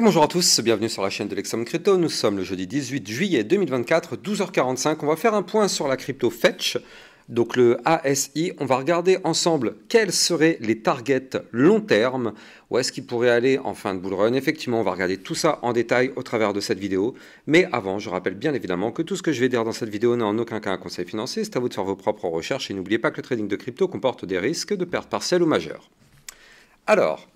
Et bonjour à tous, bienvenue sur la chaîne de l'Extreme Crypto. Nous sommes le jeudi 18 juillet 2024, 12h45. On va faire un point sur la crypto Fetch, donc le ASI. On va regarder ensemble quels seraient les targets long terme, où est-ce qu'il pourrait aller en fin de bull run. Effectivement, on va regarder tout ça en détail au travers de cette vidéo. Mais avant, je rappelle bien évidemment que tout ce que je vais dire dans cette vidéo n'est en aucun cas un conseil financier. C'est à vous de faire vos propres recherches et n'oubliez pas que le trading de crypto comporte des risques de pertes partielles ou majeures. Alors,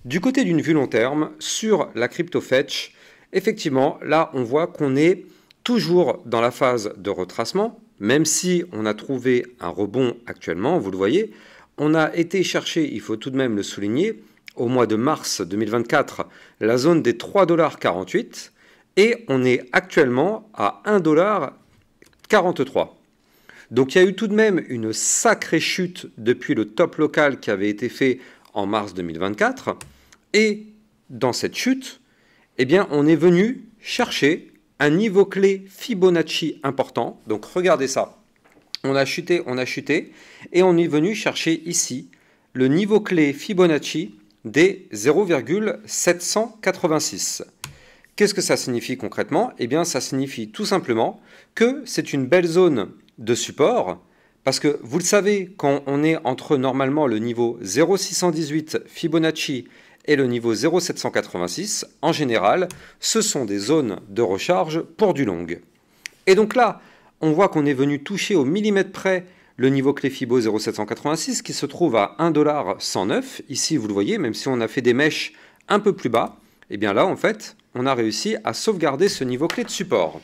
du côté d'une vue long terme, sur la crypto Fetch, effectivement, là, on voit qu'on est toujours dans la phase de retracement, même si on a trouvé un rebond actuellement, vous le voyez. On a été chercher, il faut tout de même le souligner, au mois de mars 2024, la zone des 3,48 $ et on est actuellement à 1,43 $. Donc il y a eu tout de même une sacrée chute depuis le top local qui avait été fait en mars 2024. Et dans cette chute, eh bien, on est venu chercher un niveau clé Fibonacci important. Donc regardez ça. On a chuté, et on est venu chercher ici le niveau clé Fibonacci des 0,786. Qu'est-ce que ça signifie concrètement? Eh bien, ça signifie tout simplement que c'est une belle zone de support. Parce que vous le savez, quand on est entre normalement le niveau 0,618 Fibonacci et le niveau 0,786, en général, ce sont des zones de recharge pour du long. Et donc là, on voit qu'on est venu toucher au millimètre près le niveau clé Fibo 0,786 qui se trouve à 1,109 $. Ici, vous le voyez, même si on a fait des mèches un peu plus bas, et bien là, en fait, on a réussi à sauvegarder ce niveau clé de support.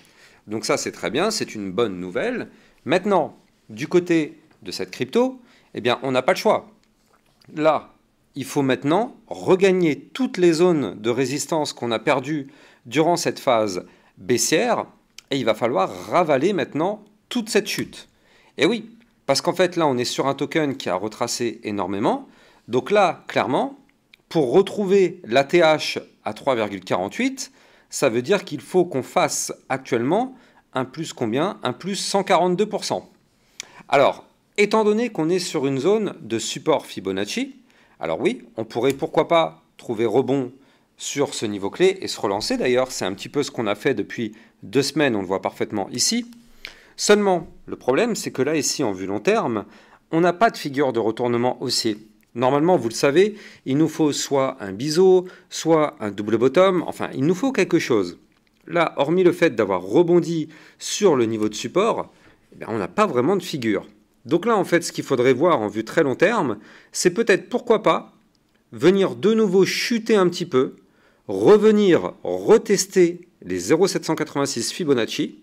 Donc ça, c'est très bien, c'est une bonne nouvelle. Maintenant, du côté de cette crypto, eh bien, on n'a pas le choix. Là, il faut maintenant regagner toutes les zones de résistance qu'on a perdues durant cette phase baissière et il va falloir ravaler maintenant toute cette chute. Et oui, parce qu'en fait, là, on est sur un token qui a retracé énormément. Donc là, clairement, pour retrouver l'ATH à 3,48, ça veut dire qu'il faut qu'on fasse actuellement un plus combien? Un plus 142%. Alors, étant donné qu'on est sur une zone de support Fibonacci, alors oui, on pourrait pourquoi pas trouver rebond sur ce niveau clé et se relancer. D'ailleurs, c'est un petit peu ce qu'on a fait depuis 2 semaines, on le voit parfaitement ici. Seulement, le problème, c'est que là, ici, en vue long terme, on n'a pas de figure de retournement haussier. Normalement, vous le savez, il nous faut soit un biseau, soit un double bottom, enfin, il nous faut quelque chose. Là, hormis le fait d'avoir rebondi sur le niveau de support, eh bien, on n'a pas vraiment de figure. Donc là, en fait, ce qu'il faudrait voir en vue très long terme, c'est peut-être, pourquoi pas, venir de nouveau chuter un petit peu, revenir retester les 0,786 Fibonacci,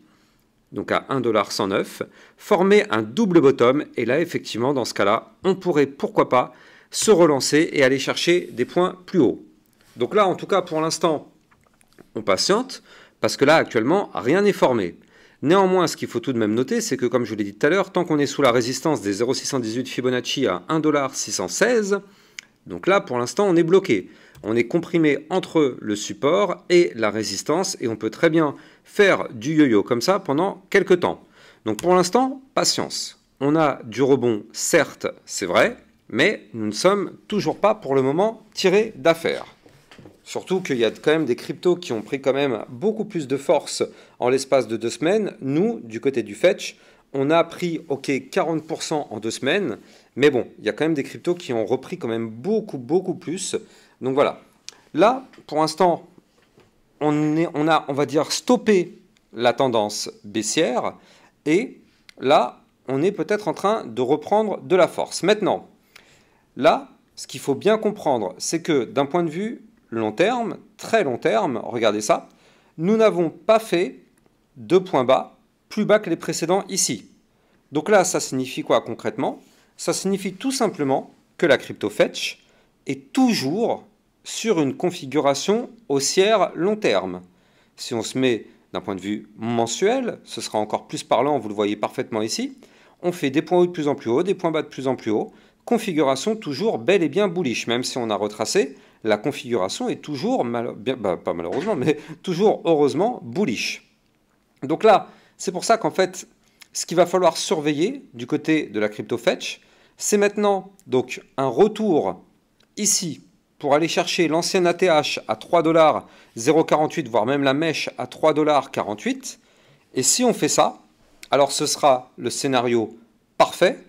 donc à 1,109 $, former un double bottom, et là, effectivement, dans ce cas-là, on pourrait, pourquoi pas, se relancer et aller chercher des points plus hauts. Donc là, en tout cas, pour l'instant, on patiente, parce que là, actuellement, rien n'est formé. Néanmoins, ce qu'il faut tout de même noter, c'est que, comme je vous l'ai dit tout à l'heure, tant qu'on est sous la résistance des 0,618 Fibonacci à 1,616 $, donc là, pour l'instant, on est bloqué. On est comprimé entre le support et la résistance, et on peut très bien faire du yo-yo comme ça pendant quelques temps. Donc pour l'instant, patience. On a du rebond, certes, c'est vrai, mais nous ne sommes toujours pas pour le moment tirés d'affaire. Surtout qu'il y a quand même des cryptos qui ont pris quand même beaucoup plus de force en l'espace de 2 semaines. Nous, du côté du Fetch, on a pris, ok, 40% en 2 semaines. Mais bon, il y a quand même des cryptos qui ont repris quand même beaucoup plus. Donc voilà. Là, pour l'instant, on a, on va dire, stoppé la tendance baissière. Et là, on est peut-être en train de reprendre de la force. Maintenant, là, ce qu'il faut bien comprendre, c'est que d'un point de vue long terme, très long terme, regardez ça, nous n'avons pas fait de points bas plus bas que les précédents ici. Donc là, ça signifie quoi concrètement? Ça signifie tout simplement que la crypto Fetch est toujours sur une configuration haussière long terme. Si on se met d'un point de vue mensuel, ce sera encore plus parlant, vous le voyez parfaitement ici. On fait des points hauts de plus en plus haut, des points bas de plus en plus haut. Configuration toujours bel et bien bullish, même si on a retracé. La configuration est toujours, pas malheureusement, mais toujours heureusement bullish. Donc là, c'est pour ça qu'en fait, ce qu'il va falloir surveiller du côté de la crypto Fetch, c'est maintenant donc un retour ici pour aller chercher l'ancienne ATH à 3,048 $, voire même la mèche à 3,48 $. Et si on fait ça, alors ce sera le scénario parfait,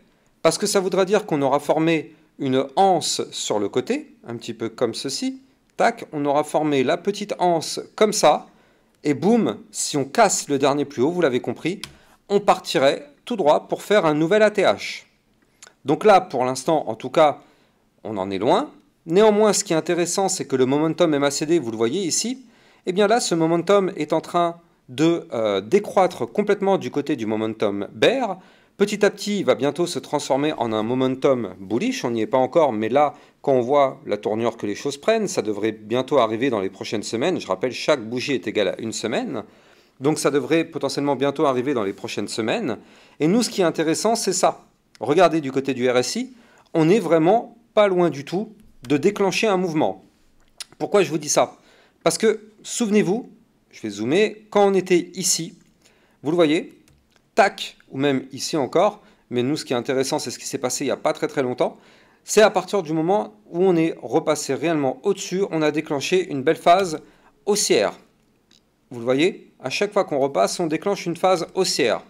parce que ça voudra dire qu'on aura formé une anse sur le côté, un petit peu comme ceci. Tac, on aura formé la petite anse comme ça, et boum, si on casse le dernier plus haut, vous l'avez compris, on partirait tout droit pour faire un nouvel ATH. Donc là, pour l'instant, en tout cas, on en est loin. Néanmoins, ce qui est intéressant, c'est que le momentum MACD, vous le voyez ici, et bien là, ce momentum est en train de décroître complètement du côté du momentum bear. Petit à petit, il va bientôt se transformer en un momentum bullish. On n'y est pas encore, mais là, quand on voit la tournure que les choses prennent, ça devrait bientôt arriver dans les prochaines semaines. Je rappelle, chaque bougie est égale à une semaine. Donc ça devrait potentiellement bientôt arriver dans les prochaines semaines. Et nous, ce qui est intéressant, c'est ça. Regardez du côté du RSI, on n'est vraiment pas loin du tout de déclencher un mouvement. Pourquoi je vous dis ça? Parce que, souvenez-vous, je vais zoomer, quand on était ici, vous le voyez, tac, ou même ici encore, mais nous, ce qui est intéressant, c'est ce qui s'est passé il n'y a pas très longtemps, c'est à partir du moment où on est repassé réellement au-dessus, on a déclenché une belle phase haussière. Vous le voyez, à chaque fois qu'on repasse, on déclenche une phase haussière.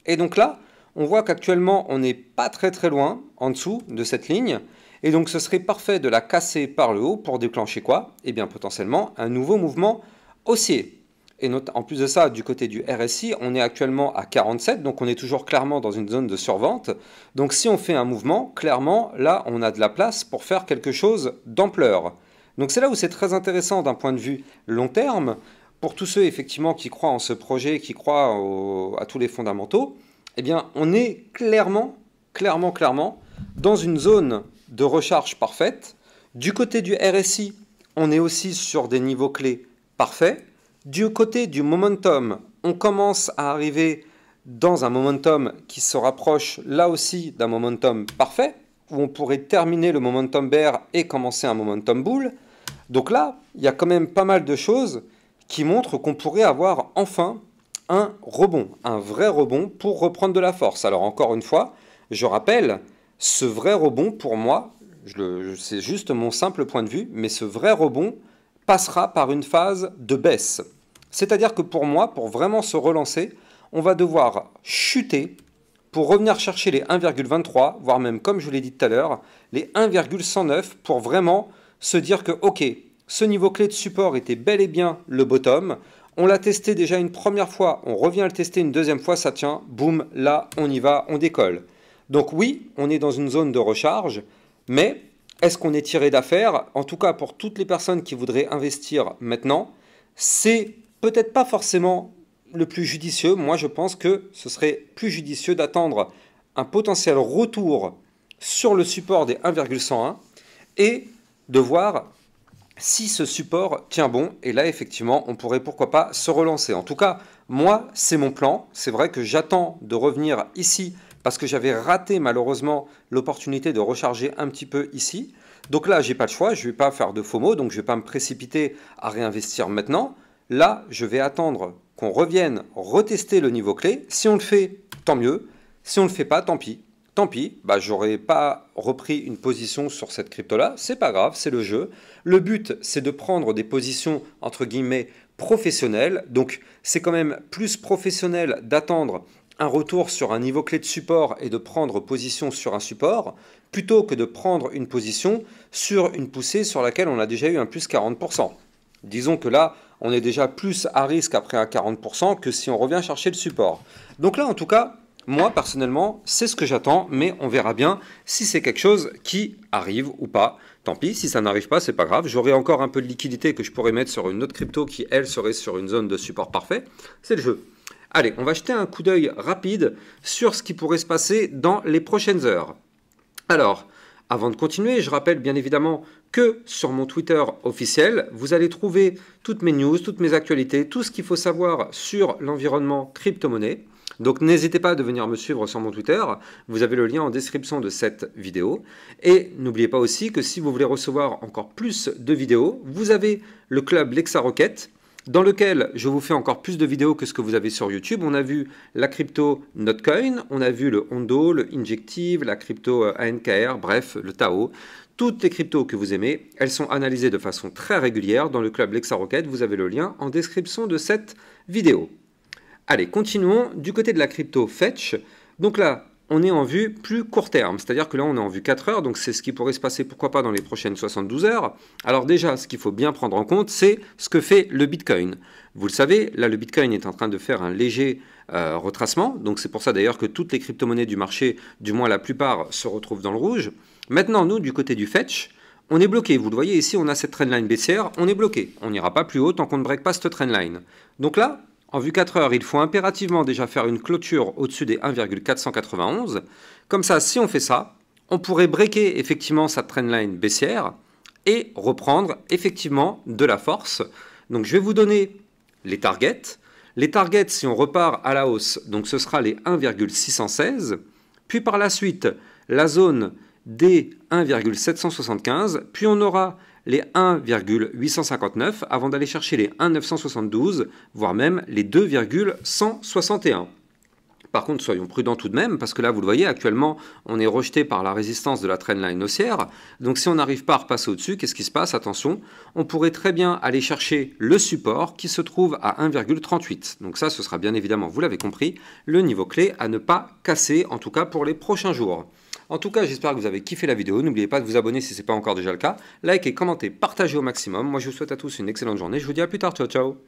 Et donc là, on voit qu'actuellement, on n'est pas très loin en dessous de cette ligne. Et donc, ce serait parfait de la casser par le haut pour déclencher quoi? Eh bien, potentiellement, un nouveau mouvement haussier. Et en plus de ça, du côté du RSI, on est actuellement à 47, donc on est toujours clairement dans une zone de survente. Donc si on fait un mouvement, clairement, là, on a de la place pour faire quelque chose d'ampleur. Donc c'est là où c'est très intéressant d'un point de vue long terme, pour tous ceux effectivement qui croient en ce projet, qui croient à tous les fondamentaux, eh bien on est clairement dans une zone de recharge parfaite. Du côté du RSI, on est aussi sur des niveaux clés parfaits. Du côté du momentum, on commence à arriver dans un momentum qui se rapproche là aussi d'un momentum parfait, où on pourrait terminer le momentum bear et commencer un momentum bull. Donc là, il y a quand même pas mal de choses qui montrent qu'on pourrait avoir enfin un rebond, un vrai rebond pour reprendre de la force. Alors encore une fois, je rappelle, ce vrai rebond pour moi, c'est juste mon simple point de vue, mais ce vrai rebond passera par une phase de baisse. C'est-à-dire que pour moi, pour vraiment se relancer, on va devoir chuter pour revenir chercher les 1,23, voire même, comme je vous l'ai dit tout à l'heure, les 1,109 pour vraiment se dire que, ok, ce niveau clé de support était bel et bien le bottom. On l'a testé déjà une première fois, on revient à le tester une deuxième fois, ça tient, boum, là, on y va, on décolle. Donc oui, on est dans une zone de recharge, mais est-ce qu'on est tiré d'affaire? En tout cas, pour toutes les personnes qui voudraient investir maintenant, c'est peut-être pas forcément le plus judicieux. Moi, je pense que ce serait plus judicieux d'attendre un potentiel retour sur le support des 1,101 et de voir si ce support tient bon. Et là, effectivement, on pourrait pourquoi pas se relancer. En tout cas, moi, c'est mon plan. C'est vrai que j'attends de revenir ici parce que j'avais raté malheureusement l'opportunité de recharger un petit peu ici. Donc là, j'ai pas le choix, je ne vais pas faire de FOMO, donc je ne vais pas me précipiter à réinvestir maintenant. Là, je vais attendre qu'on revienne retester le niveau clé. Si on le fait, tant mieux. Si on ne le fait pas, tant pis. Tant pis, j'aurais pas repris une position sur cette crypto-là. C'est pas grave, c'est le jeu. Le but, c'est de prendre des positions, entre guillemets, professionnelles. Donc, c'est quand même plus professionnel d'attendre un retour sur un niveau clé de support et de prendre position sur un support, plutôt que de prendre une position sur une poussée sur laquelle on a déjà eu un plus 40%. Disons que là, on est déjà plus à risque après un 40% que si on revient chercher le support. Donc là, en tout cas, moi, personnellement, c'est ce que j'attends, mais on verra bien si c'est quelque chose qui arrive ou pas. Tant pis, si ça n'arrive pas, c'est pas grave. J'aurai encore un peu de liquidité que je pourrais mettre sur une autre crypto qui, elle, serait sur une zone de support parfait. C'est le jeu. Allez, on va jeter un coup d'œil rapide sur ce qui pourrait se passer dans les prochaines heures. Alors, avant de continuer, je rappelle bien évidemment que sur mon Twitter officiel, vous allez trouver toutes mes news, toutes mes actualités, tout ce qu'il faut savoir sur l'environnement crypto-monnaie. Donc n'hésitez pas à venir me suivre sur mon Twitter, vous avez le lien en description de cette vidéo. Et n'oubliez pas aussi que si vous voulez recevoir encore plus de vidéos, vous avez le club Lexa Rocket. dans lequel je vous fais encore plus de vidéos que ce que vous avez sur YouTube. On a vu la crypto Notcoin, on a vu le Hondo, le Injective, la crypto ANKR, bref, le Tao. Toutes les cryptos que vous aimez, elles sont analysées de façon très régulière dans le club LexaRocket. Vous avez le lien en description de cette vidéo. Allez, continuons du côté de la crypto Fetch. Donc là, on est en vue plus court terme, c'est-à-dire que là on est en vue 4 heures, donc c'est ce qui pourrait se passer pourquoi pas dans les prochaines 72 heures. Alors déjà, ce qu'il faut bien prendre en compte, c'est ce que fait le Bitcoin. Vous le savez, là le Bitcoin est en train de faire un léger retracement, donc c'est pour ça d'ailleurs que toutes les crypto-monnaies du marché, du moins la plupart, se retrouvent dans le rouge. Maintenant, nous, du côté du Fetch, on est bloqué. Vous le voyez ici, on a cette trendline baissière, on est bloqué. On n'ira pas plus haut tant qu'on ne break pas cette trendline. Donc là, en vue 4 heures, il faut impérativement déjà faire une clôture au-dessus des 1,491. Comme ça, si on fait ça, on pourrait breaker effectivement cette trendline baissière et reprendre effectivement de la force. Donc je vais vous donner les targets. Les targets, si on repart à la hausse, donc ce sera les 1,616. Puis par la suite, la zone des 1,775. Puis on aura les 1,859 avant d'aller chercher les 1,972, voire même les 2,161. Par contre, soyons prudents tout de même, parce que là, vous le voyez, actuellement, on est rejeté par la résistance de la trendline haussière. Donc si on n'arrive pas à repasser au-dessus, qu'est-ce qui se passe? Attention, on pourrait très bien aller chercher le support qui se trouve à 1,38. Donc ça, ce sera bien évidemment, vous l'avez compris, le niveau clé à ne pas casser, en tout cas pour les prochains jours. En tout cas, j'espère que vous avez kiffé la vidéo. N'oubliez pas de vous abonner si ce n'est pas encore déjà le cas. Likez, commentez, partagez au maximum. Moi, je vous souhaite à tous une excellente journée. Je vous dis à plus tard. Ciao, ciao.